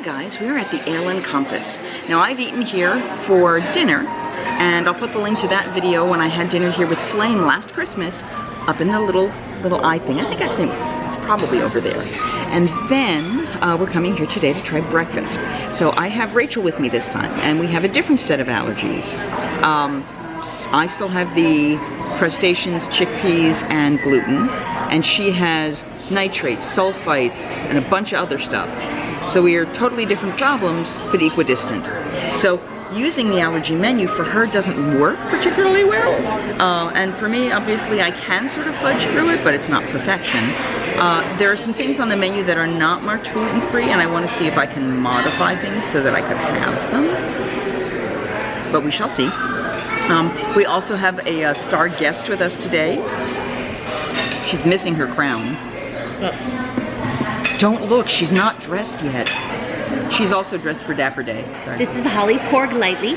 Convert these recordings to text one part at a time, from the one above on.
guys, we're at the Ale and Compass. Now I've eaten here for dinner, and I'll put the link to that video when I had dinner here with Flame last Christmas up in the little eye thing. I think actually it's probably over there. And then we're coming here today to try breakfast. So I have Rachel with me this time, and we have a different set of allergies. I still have the crustaceans, chickpeas, and gluten, and she has nitrates, sulfites, and a bunch of other stuff. So we are totally different problems, but equidistant. So using the allergy menu for her doesn't work particularly well. And for me, obviously, I can sort of fudge through it, but it's not perfection. There are some things on the menu that are not marked gluten-free, and I want to see if I can modify things so that I could have them. But we shall see. We also have a star guest with us today. She's missing her crown. Don't look, she's not dressed yet. She's also dressed for Dapper Day. Sorry. This is Holly Poured Lightly.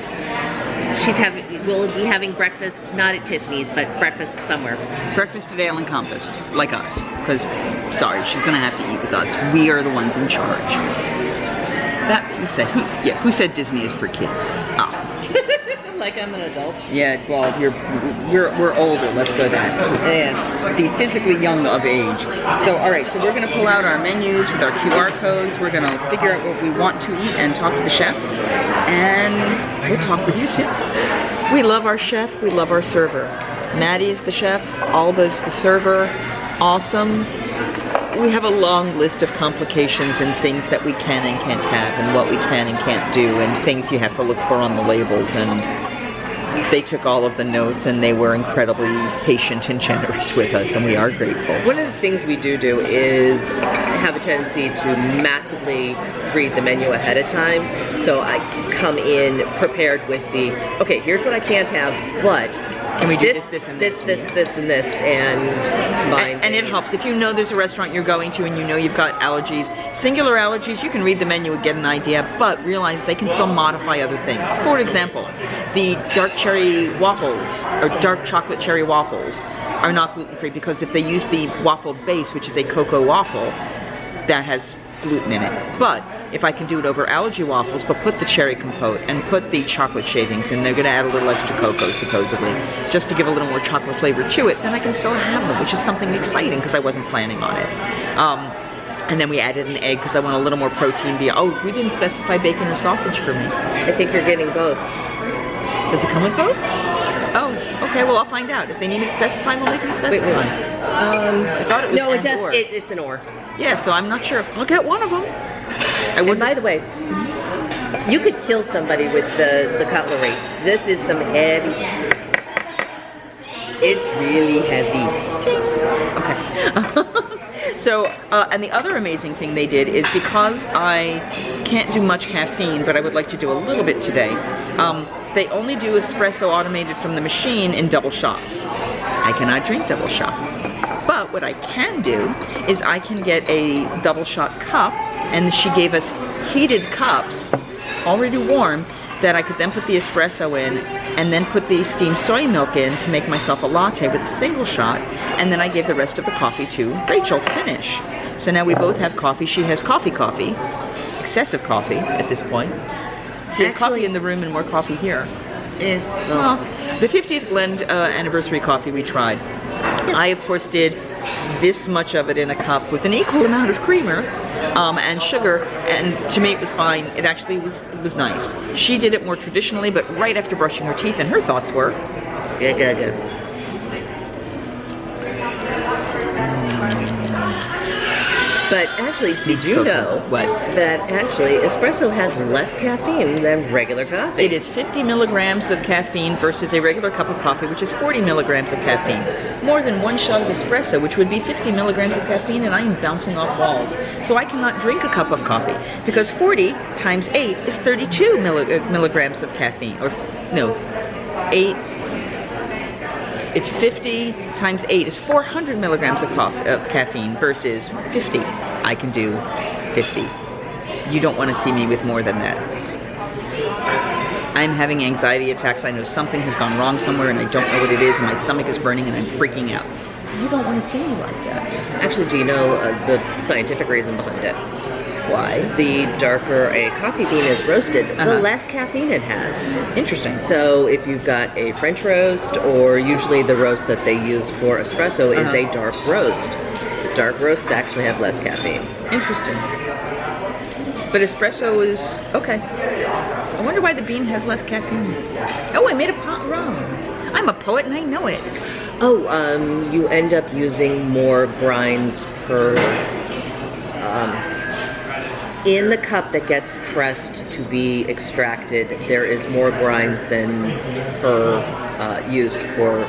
We'll be having breakfast, not at Tiffany's, but breakfast somewhere. Breakfast at Ale and Compass, like us. Because, sorry, she's gonna have to eat with us. We are the ones in charge. That being said, who said Disney is for kids? Oh. Like I'm an adult? Yeah, well, we're older, let's go that. Yeah. The physically young of age. So, alright, so we're gonna pull out our menus with our QR codes. We're gonna figure out what we want to eat and talk to the chef. And we'll talk with you soon. We love our chef, we love our server. Maddie is the chef, Alba's the server. Awesome. We have a long list of complications and things that we can and can't have, and what we can and can't do, and things you have to look for on the labels, and they took all of the notes, and they were incredibly patient and generous with us, and we are grateful. One of the things we do is have a tendency to massively read the menu ahead of time, so I come in prepared with the, okay, here's what I can't have, but can we do this, and this, and combine and it helps. If you know there's a restaurant you're going to and you know you've got allergies, singular allergies, you can read the menu and get an idea, but realize they can still modify other things. For example, the dark cherry waffles, or dark chocolate cherry waffles, are not gluten-free because if they use the waffle base, which is a cocoa waffle, that has gluten in it. But if I can do it over allergy waffles, but put the cherry compote and put the chocolate shavings in, they're going to add a little extra cocoa, supposedly, just to give a little more chocolate flavor to it, then I can still have them, which is something exciting because I wasn't planning on it. And then we added an egg because I want a little more protein via, oh, we didn't specify bacon or sausage for me. I think you're getting both. Does it come with both? Oh, okay, well I'll find out. If they need me to specify, they'll make me specify. Wait. I thought it was no, it does. or. It's an or. Yeah, so I'm not sure. I'll get one of them. And by the way, you could kill somebody with the cutlery. This is some heavy. It's really heavy. Okay. So, and the other amazing thing they did is because I can't do much caffeine, but I would like to do a little bit today, they only do espresso automated from the machine in double shots. I cannot drink double shots. But what I can do is I can get a double shot cup, and she gave us heated cups, already warm, that I could then put the espresso in, and then put the steamed soy milk in to make myself a latte with a single shot, and then I gave the rest of the coffee to Rachel to finish. So now we both have coffee. She has coffee, excessive coffee at this point. We have coffee in the room and more coffee here. Well, the 50th blend anniversary coffee we tried. I, of course, did this much of it in a cup with an equal amount of creamer and sugar, and to me it was fine. It actually was nice. She did it more traditionally, but right after brushing her teeth, and her thoughts were, good. But actually, did you know that actually espresso has less caffeine than regular coffee? It is 50 milligrams of caffeine versus a regular cup of coffee, which is 40 milligrams of caffeine. More than one shot of espresso, which would be 50 milligrams of caffeine, and I am bouncing off walls. So I cannot drink a cup of coffee, because 40 times 8 is 32 milligrams of caffeine. Or, no, 8... It's 50 times 8 is 400 milligrams of caffeine versus 50. I can do 50. You don't want to see me with more than that. I'm having anxiety attacks. I know something has gone wrong somewhere and I don't know what it is, and my stomach is burning and I'm freaking out. You don't want to see me like that. Actually, do you know the scientific reason behind it? Why? The darker a coffee bean is roasted, the less caffeine it has. Interesting. So if you've got a French roast, or usually the roast that they use for espresso is a dark roast. Dark roasts actually have less caffeine. Interesting. But espresso is okay. I wonder why the bean has less caffeine. Oh, I made a pot wrong. I'm a poet and I know it. Oh, you end up using more grinds per in the cup that gets pressed to be extracted. There is more grinds than per used for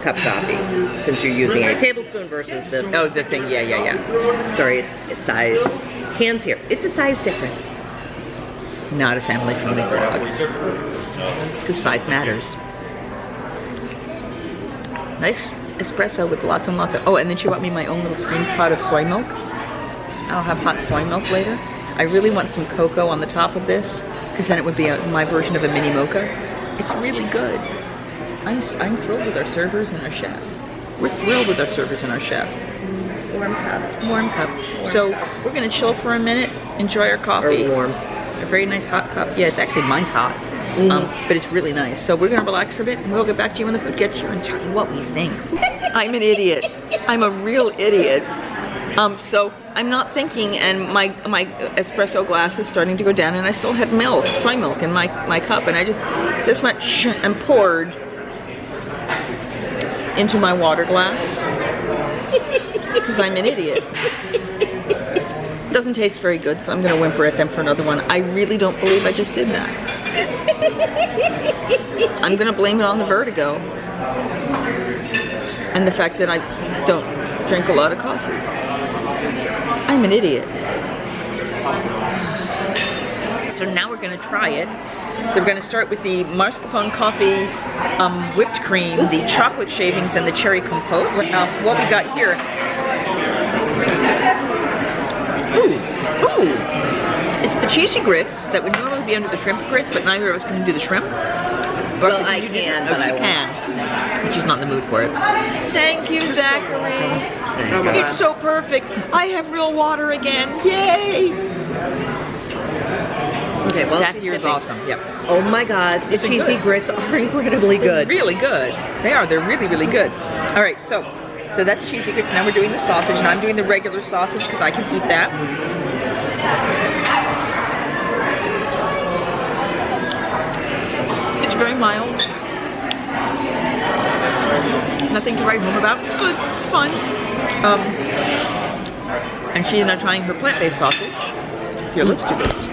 cup coffee, since you're using a tablespoon versus the thing. Yeah. Sorry, it's size. Hands here. It's a size difference. Not a family-friendly product. Because size matters. Nice espresso with lots and lots of... Oh, and then she bought me my own little steamed pot of soy milk. I'll have hot soy milk later. I really want some cocoa on the top of this, because then it would be my version of a mini mocha. It's really good. I'm thrilled with our servers and our chef. We're thrilled with our servers and our chef. Warm cup. Warm cup. So we're going to chill for a minute, enjoy our coffee. Or warm. A very nice hot cup. Yeah, it's actually, mine's hot. But it's really nice. So we're going to relax for a bit, and we'll get back to you when the food gets here and tell you what we think. I'm an idiot. I'm a real idiot. So I'm not thinking, and my espresso glass is starting to go down, and I still had milk, soy milk in my cup, and I just went and poured into my water glass because I'm an idiot. It doesn't taste very good, so I'm going to whimper at them for another one. I really don't believe I just did that. I'm going to blame it on the vertigo and the fact that I don't drink a lot of coffee. I'm an idiot. So now we're going to try it. So we're going to start with the mascarpone coffee whipped cream, the chocolate shavings, and the cherry compote. What we got here. Ooh. It's the cheesy grits that would normally be under the shrimp grits, but neither of us can do the shrimp. Well, I can, but I can. But she's not in the mood for it. Thank you, Zachary. It's so perfect. I have real water again. Yay! Okay, well, that here is awesome. Yep. Oh my God, the cheesy grits are incredibly good. They're really good. They are. They're really, really good. All right, so that's cheesy grits. Now we're doing the sausage, and I'm doing the regular sausage because I can eat that. It's very mild. Nothing to write home about. It's good. It's fun. And she's now trying her plant-based sausage. Here, let's do this.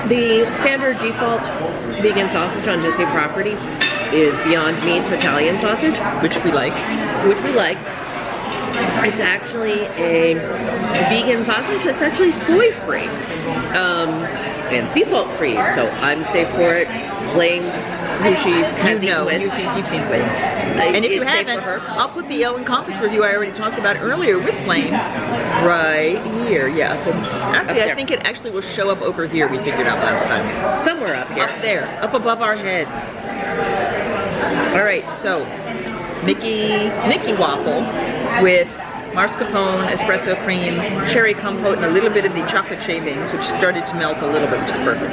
The standard default vegan sausage on Disney property is Beyond Meat's Italian sausage, which we like. It's actually a vegan sausage that's actually soy-free and sea salt-free, so I'm safe for it. Flame, who she has eaten with. You've seen Flame. And if you haven't, I'll put the Ellen Conference review I already talked about earlier with Flame right here. Yeah. Actually, I think it actually will show up over here, we figured out last time. Somewhere up here. Up there, up above our heads. All right, so Mickey waffle with mascarpone, espresso cream, cherry compote, and a little bit of the chocolate shavings, which started to melt a little bit, which is perfect.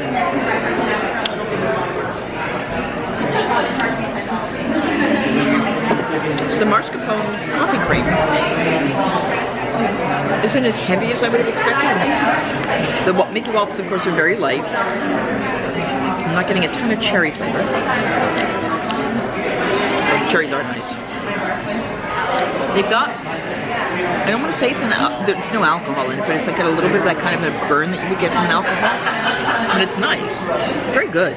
So the mascarpone coffee cream isn't as heavy as I would have expected. The Mickey waffles, of course, are very light. I'm not getting a ton of cherry flavor. Cherries are nice. They've got, I don't want to say there's no alcohol in it, but it's like got a little bit of that kind of a burn that you would get from an alcohol. But it's nice. Very good.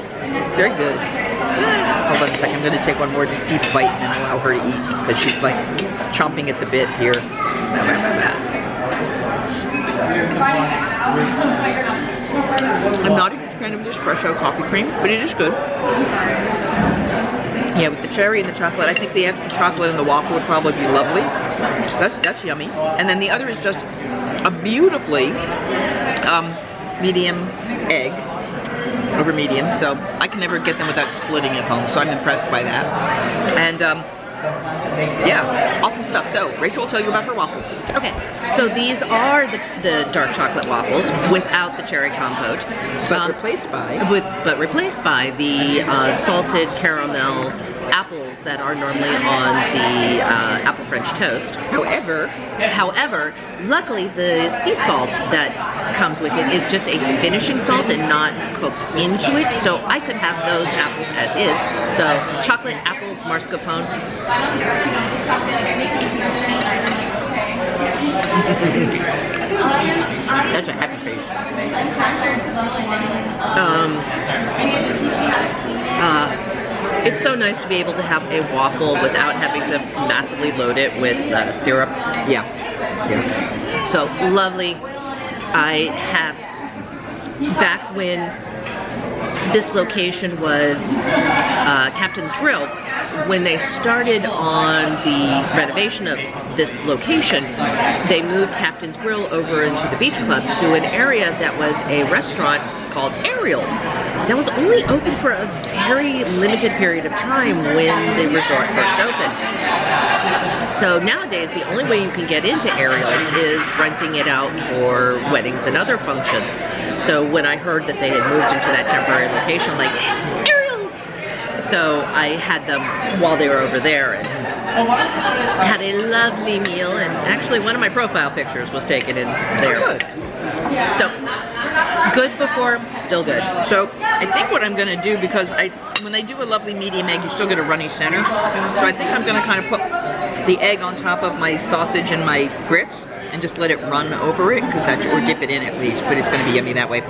Very good. Hold on a second, I'm going to take one more deep bite and then allow her to eat because she's like chomping at the bit here. I'm not a huge fan of this espresso coffee cream, but it is good. Yeah, with the cherry and the chocolate, I think the extra chocolate in the waffle would probably be lovely. That's yummy. And then the other is just a beautifully medium egg over medium, so I can never get them without splitting at home, so I'm impressed by that. And Yeah, awesome stuff. So Rachel will tell you about her waffles. Okay, so these are the dark chocolate waffles without the cherry compote, But replaced by? replaced by the salted caramel apples that are normally on the apple French toast. However, luckily the sea salt that comes with it is just a finishing salt and not cooked into it, so I could have those apples as is. So chocolate apples mascarpone. That's a happy face. It's so nice to be able to have a waffle without having to massively load it with syrup. yeah. So lovely. I have, back when this location was Captain's Grill, when they started on the renovation of this location, they moved Captain's Grill over into the beach club to an area that was a restaurant called Earyl's. That was only open for a very limited period of time when the resort first opened. So nowadays, the only way you can get into Earyl's is renting it out for weddings and other functions. So when I heard that they had moved into that temporary location, I'm like, Earyl's! So I had them while they were over there and had a lovely meal, and actually one of my profile pictures was taken in there. Good. So, good before, still good. So I think what I'm gonna do, because when they do a lovely medium egg, you still get a runny center. So I think I'm gonna kind of put the egg on top of my sausage and my grits and just let it run over it, because or dip it in at least, but it's gonna be yummy that way.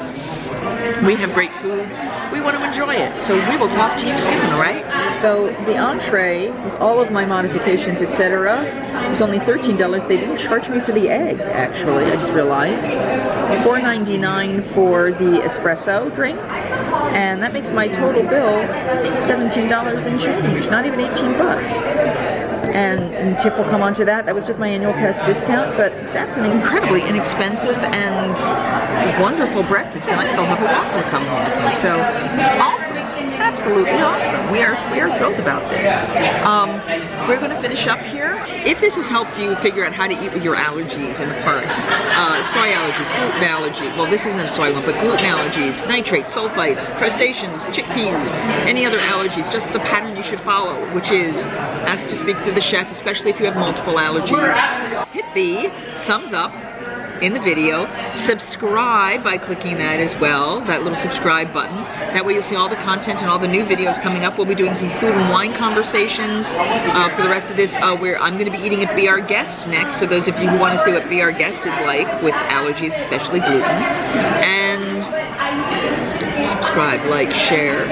We have great food. We want to enjoy it. So we will talk to you soon, all right? So the entree, with all of my modifications, etc., was only $13. They didn't charge me for the egg, actually, I just realized. $4.99 for the espresso drink, and that makes my total bill $17 and change, not even 18 bucks. And tip will come onto that. That was with my annual pass discount, but that's an incredibly inexpensive and wonderful breakfast, and I still have a waffle to come home with me. So awesome, absolutely awesome. We are thrilled about this. We're going to finish up here. If this has helped you figure out how to eat with your allergies in the parks, soy allergies, gluten allergy. Well, this isn't a soy one, but gluten allergies, nitrates, sulfites, crustaceans, chickpeas, any other allergies. Just the pattern you should follow, which is ask to speak to the chef, especially if you have multiple allergies. Hit the thumbs up in the video, subscribe by clicking that as well, that little subscribe button. That way you'll see all the content and all the new videos coming up. We'll be doing some food and wine conversations for the rest of this, where I'm going to be eating at Be Our Guest next, for those of you who want to see what Be Our Guest is like with allergies, especially gluten. And subscribe, like, share.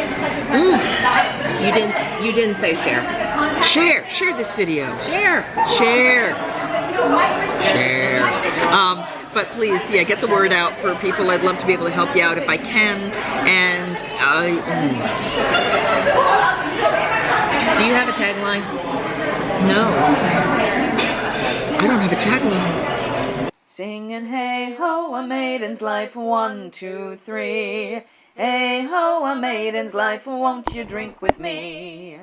You didn't say share. Share this video. Share. But please, yeah, get the word out for people. I'd love to be able to help you out if I can. And do you have a tagline? No, I don't have a tagline. Singing hey ho, a maiden's life, 1, 2, 3. Hey ho, a maiden's life, won't you drink with me?